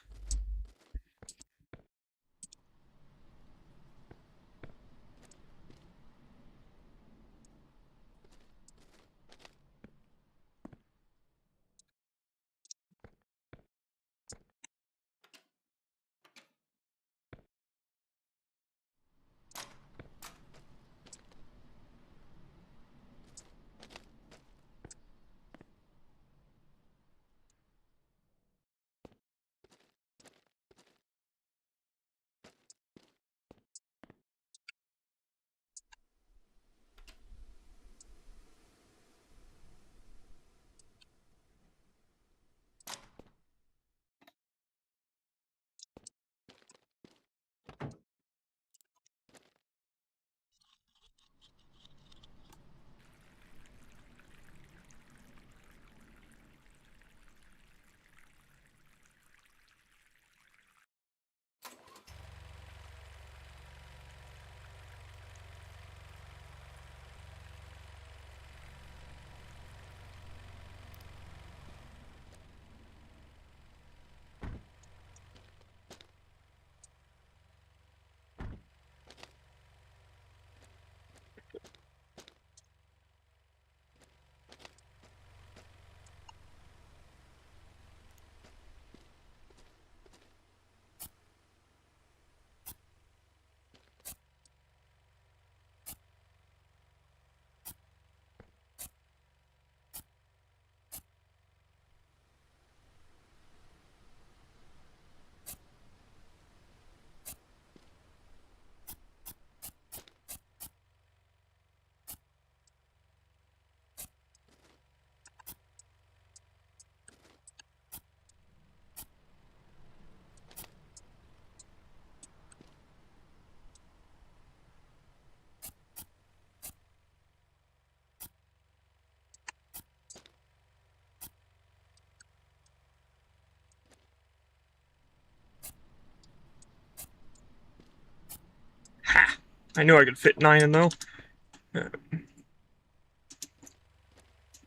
I knew I could fit 9 in, though.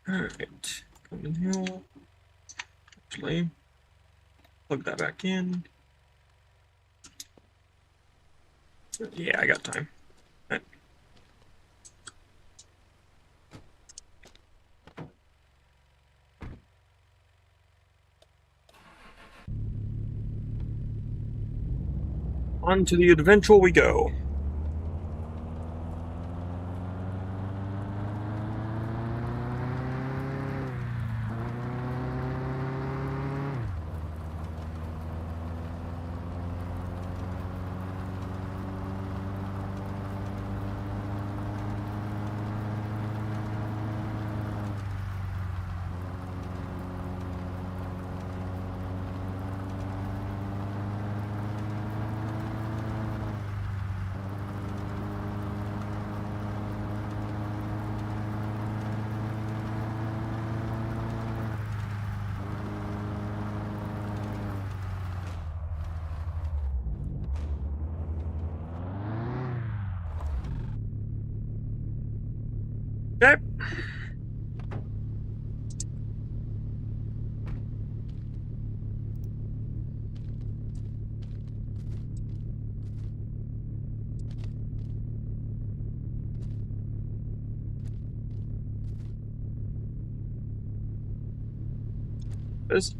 Alright. Come in here. Actually, plug that back in. Yeah, I got time. Right. On to the adventure we go. Okay. This.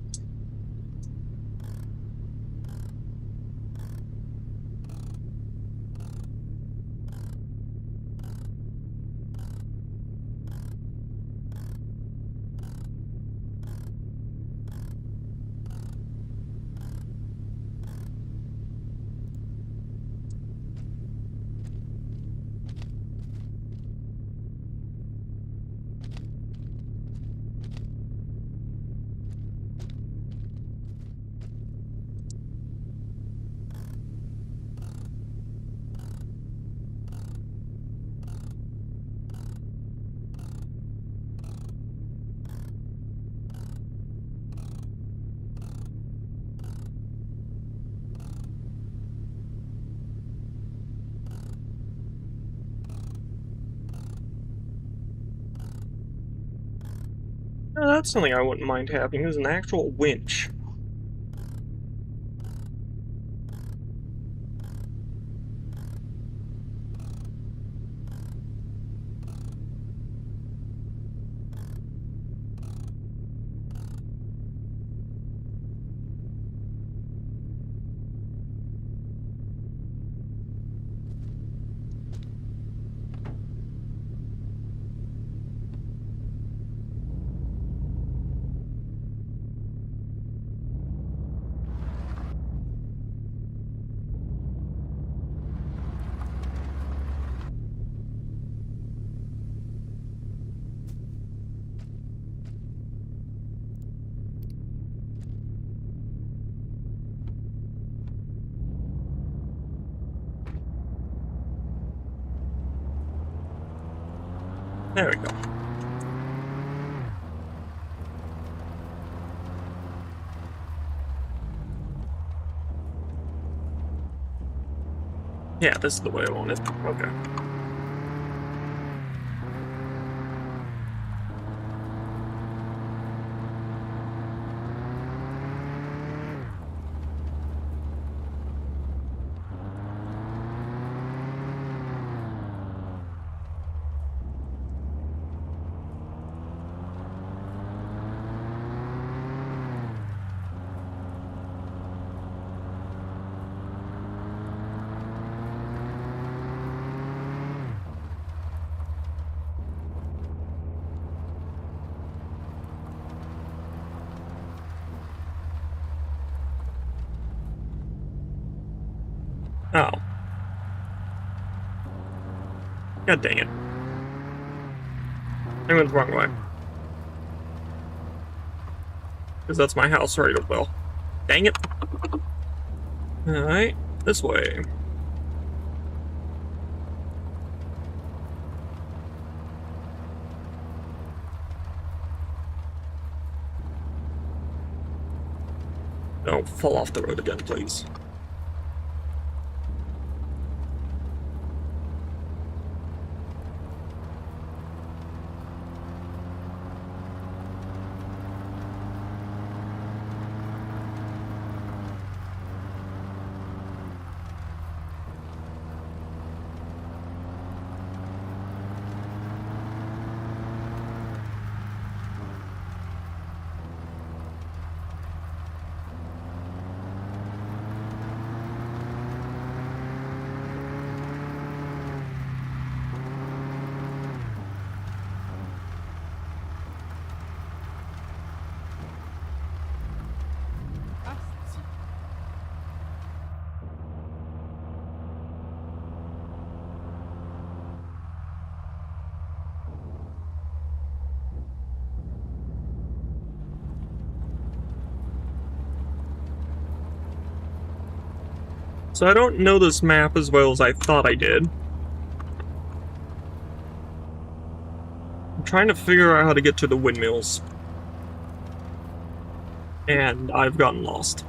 That's something I wouldn't mind having, is an actual winch. There we go. Yeah, this is the way I want it. Okay. Oh. God dang it. I went the wrong way. Because that's my house right as well. Dang it. Alright, this way. Don't fall off the road again, please. So I don't know this map as well as I thought I did. I'm trying to figure out how to get to the windmills. And I've gotten lost.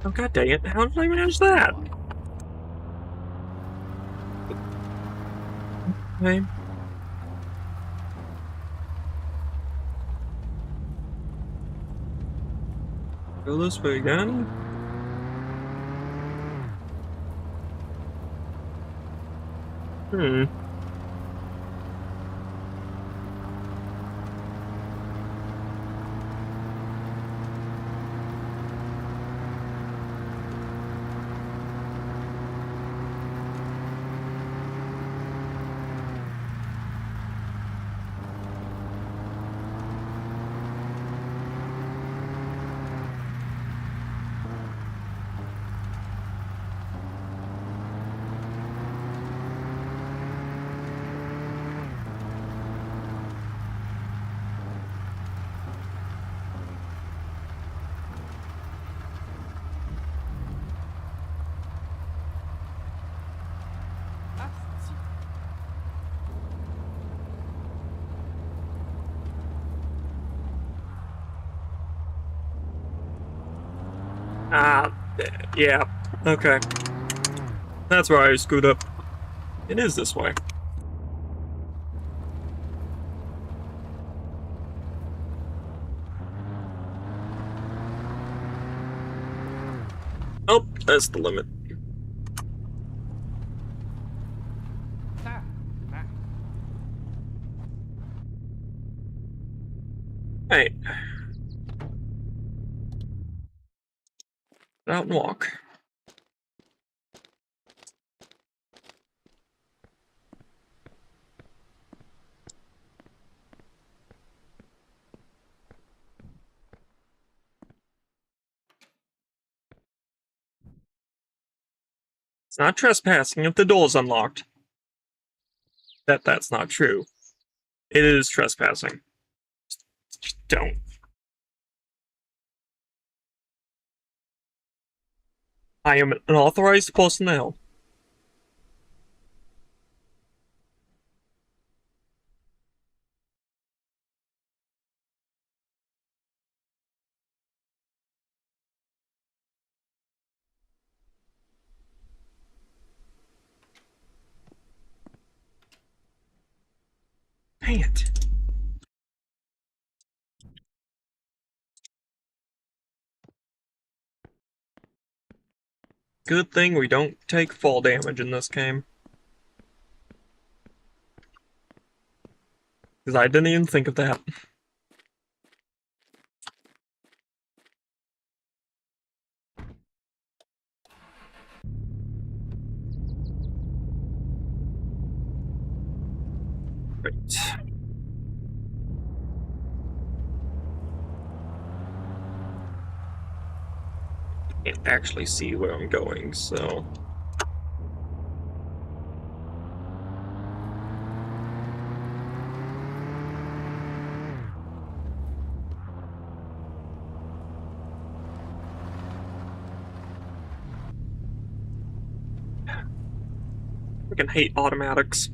Oh, god dang it. How did I manage that? Okay. Go this way again. Hmm. Asti. Ah, yeah. Okay. That's where I screwed up. It is this way. Oh, that's the limit. Ah, ah. Hey. Get out and walk. It's not trespassing if the door's unlocked. That's not true. It is trespassing. Just don't. I am an authorized personnel. Dang it. Good thing we don't take fall damage in this game. Because I didn't even think of that. Right. Can't actually see where I'm going, so... Freaking hate automatics.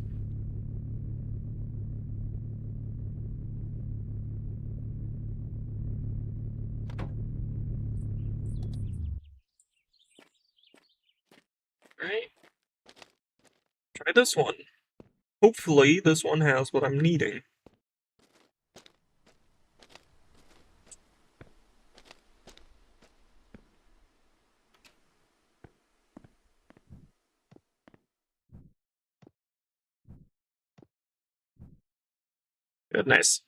Right. Try this one. Hopefully this one has what I'm needing. Good, nice.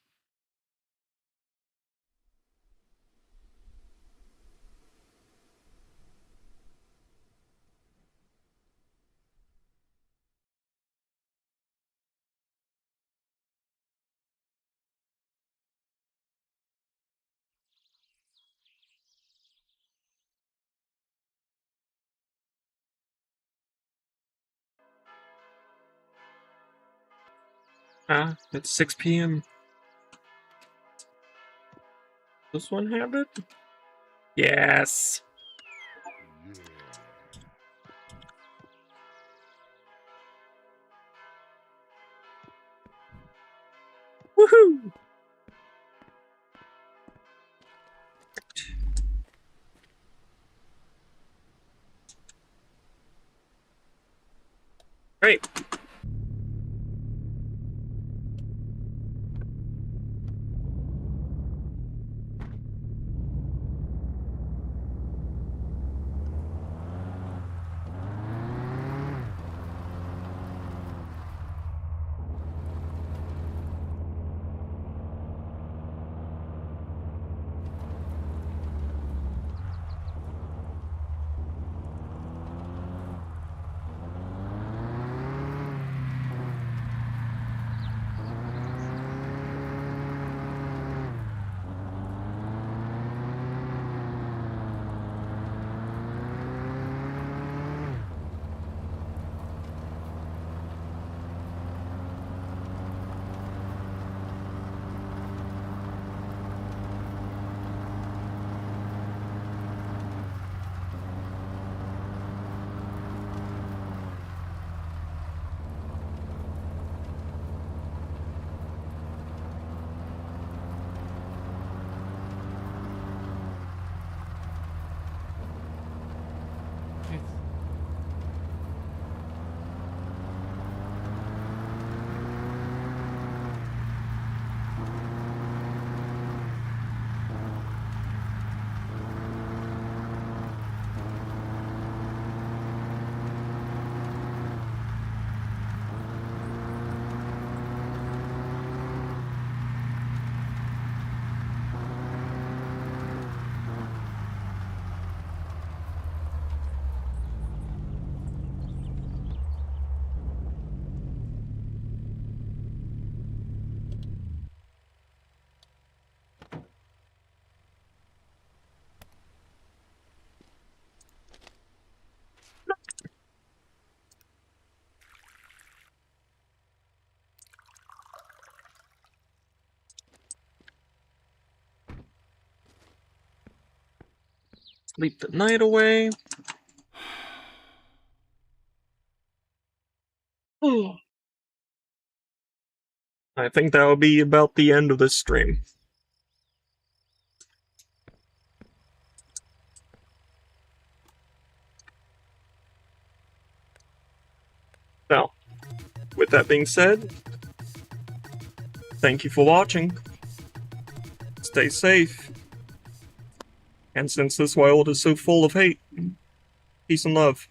Ah, it's 6 p.m. This one have it? Yes! Woohoo! Great. Sleep the night away. I think that will be about the end of this stream. Now, with that being said, thank you for watching. Stay safe. And since this world is so full of hate, peace and love.